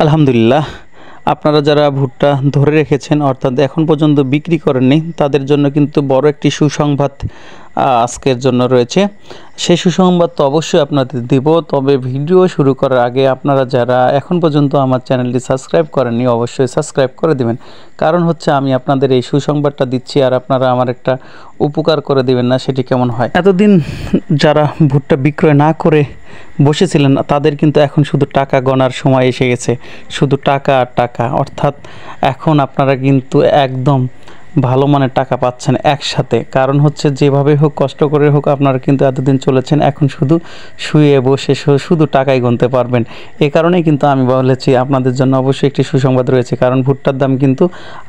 আলহামদুলিল্লাহ, আপনারা যারা ভুট্টা ধরে রেখেছেন অর্থাৎ এখন পর্যন্ত বিক্রি করেননি তাদের জন্য কিন্তু বড় একটি সুসংবাদ আজকের জন্য রয়েছে। সেই সুসংবাদ তো অবশ্যই আপনাদের দিব, তবে ভিডিও শুরু করার আগে আপনারা যারা এখন পর্যন্ত আমার চ্যানেলটি সাবস্ক্রাইব করেননি অবশ্যই সাবস্ক্রাইব করে দিবেন। কারণ হচ্ছে আমি আপনাদের এই সুসংবাদটা দিচ্ছি আর আপনারা আমার একটা উপকার করে দিবেন না, সেটি কেমন হয়। এতদিন যারা ভুট্টা বিক্রয় না করে বসেছিলেন তাদের কিন্তু এখন শুধু টাকা গণার সময় এসে গেছে, শুধু টাকা আর টাকা। অর্থাৎ এখন আপনারা কিন্তু একদম ভালো মানের টাকা পাচ্ছেন একসাথে। কারণ হচ্ছে যেভাবে হোক কষ্ট করে হোক আপনারা কিন্তু এতদিন চলেছেন, এখন শুধু শুয়ে বসে শুধু টাকাই গুনতে পারবেন। এ কারণেই কিন্তু আমি বলেছি আপনাদের জন্য অবশ্যই একটি সুসংবাদ রয়েছে। কারণ ভুট্টার দাম কিন্তু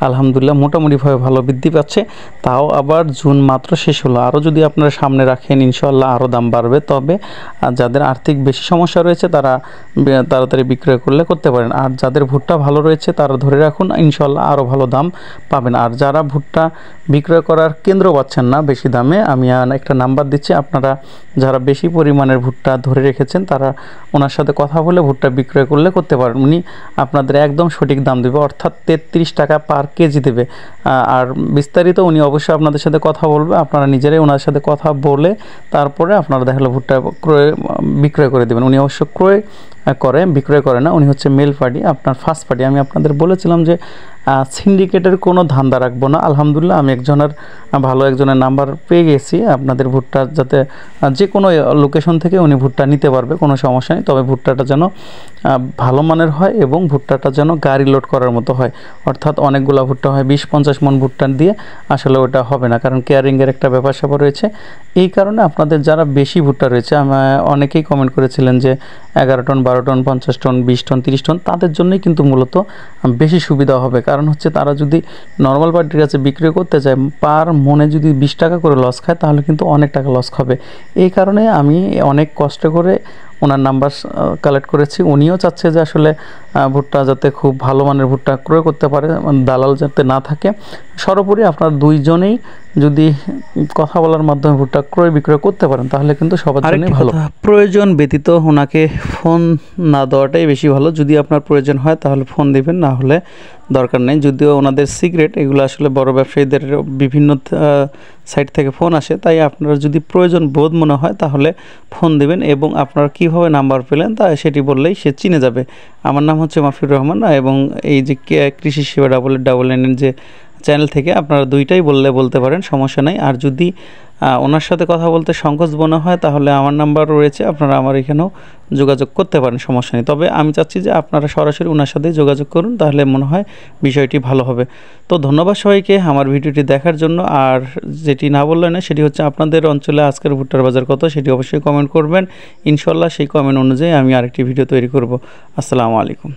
আলহামদুলিল্লাহ মোটামুটিভাবে ভালো বৃদ্ধি পাচ্ছে। তাও আবার জুন মাত্র শেষ হলো, আরও যদি আপনারা সামনে রাখেন ইনশাল্লাহ আরও দাম বাড়বে। তবে যাদের আর্থিক বেশি সমস্যা রয়েছে তারা তাড়াতাড়ি বিক্রয় করতে পারেন, আর যাদের ভুট্টা ভালো রয়েছে তারা ধরে রাখুন, ইনশাল্লাহ আরও ভালো দাম পাবেন। আর যারা ভুট্টা বিক্রয় করার কেন্দ্র পাচ্ছেন না বেশি দামে, আমি একটা নাম্বার দিচ্ছি, আপনারা যারা বেশি পরিমাণের ভুট্টা ধরে রেখেছেন তারা ওনার সাথে কথা বলে ভুট্টা বিক্রয় করতে পারেন। উনি আপনাদের একদম সঠিক দাম দেবে, অর্থাৎ 33 টাকা পার কেজি দেবে। আর বিস্তারিত উনি অবশ্যই আপনাদের সাথে কথা বলবে, আপনারা নিজেরাই ওনার সাথে কথা বলে তারপরে আপনারা দেখালে ভুট্টা বিক্রয় করে দেবেন। উনি অবশ্য বিক্রয় করে না, উনি হচ্ছে মেল পার্টি, আপনার ফার্স্ট পার্টি। আমি আপনাদের বলেছিলাম যে সিন্ডিকেটের কোনো ধান্দা রাখবো না। আলহামদুলিল্লাহ আমি ভালো একজনের নাম্বার পেয়ে গেছি, আপনাদের ভুট্টা যাতে যে কোনো লোকেশন থেকে উনি ভুট্টা নিতে পারবে, কোনো সমস্যা নেই। তবে ভুট্টাটা যেন ভালো মানের হয় এবং ভুট্টাটা যেন গাড়ি লোড করার মতো হয়। অর্থাৎ অনেকগুলো ভুট্টা হয়, 20-50 মন ভুট্টা দিয়ে আসলে ওটা হবে না, কারণ কেয়ারিংয়ের একটা ব্যাপার স্যাপার রয়েছে। এই কারণে আপনাদের যারা বেশি ভুট্টা রয়েছে, অনেকেই কমেন্ট করেছিলেন যে 11 ton 12 ton 50 ton 20 ton 30 ton, তাদের জন্যই কিন্তু মূলত বেশি সুবিধা হবে। কারণ হচ্ছে তারা যদি নর্মাল পার্টির কাছে বিক্রি করতে চায়, পার মনে যদি 20 টাকা করে লস খায় তাহলে কিন্তু অনেক টাকা লস খাবে। এই কারণে আমি অনেক কষ্ট করে ওনার নাম্বার কালেক্ট করেছি। উনিও চাচ্ছে যে আসলে ভুট্টা যাতে খুব ভালো মানের ভুট্টা ক্রয় করতে পারে, দালাল যাতে না থাকে। সর্বোপরি আপনারা দুইজনেই যদি কথা বলার মাধ্যমে ভুট্টা ক্রয় বিক্রয় করতে পারেন তাহলে কিন্তু সবার জন্যই ভালো। প্রয়োজন ব্যতীত ওনাকে ফোন না দেওয়াটাই বেশি ভালো। যদি আপনার প্রয়োজন হয় তাহলে ফোন দিবেন, না হলে দরকার নেই। যদিও ওনাদের সিক্রেট, এগুলো আসলে বড় ব্যবসায়ীদের বিভিন্ন সাইট থেকে ফোন আসে, তাই আপনার যদি প্রয়োজন বোধ মনে হয় তাহলে ফোন দিবেন। এবং আপনারা কীভাবে নাম্বার পেলেন তা সেটি বললেই সে চিনে যাবে। আমার নাম হচ্ছে মাফিউর রহমান, এবং এই যে কৃষি সেবা $888 যে চ্যানেল থেকে আপনারা দুইটাই বলতে পারেন, সমস্যা নেই। আর যদি ওনার সাথে কথা বলতে সংকোচ মনে হয় তাহলে আমার নাম্বার রয়েছে, আপনারা আমার এখানেও যোগাযোগ করতে পারেন, সমস্যা নেই। তবে আমি চাচ্ছি যে আপনারা সরাসরি ওনার সাথে যোগাযোগ করুন, তাহলে মনে হয় বিষয়টি ভালো হবে। তো ধন্যবাদ সবাইকে আমার ভিডিওটি দেখার জন্য। আর যেটি না বললেন সেটি হচ্ছে আপনাদের অঞ্চলে আজকের ভুট্টার বাজার কত সেটি অবশ্যই কমেন্ট করবেন। ইনশাল্লাহ সেই কমেন্ট অনুযায়ী আমি আরেকটি ভিডিও তৈরি করব। আসসালামু আলাইকুম।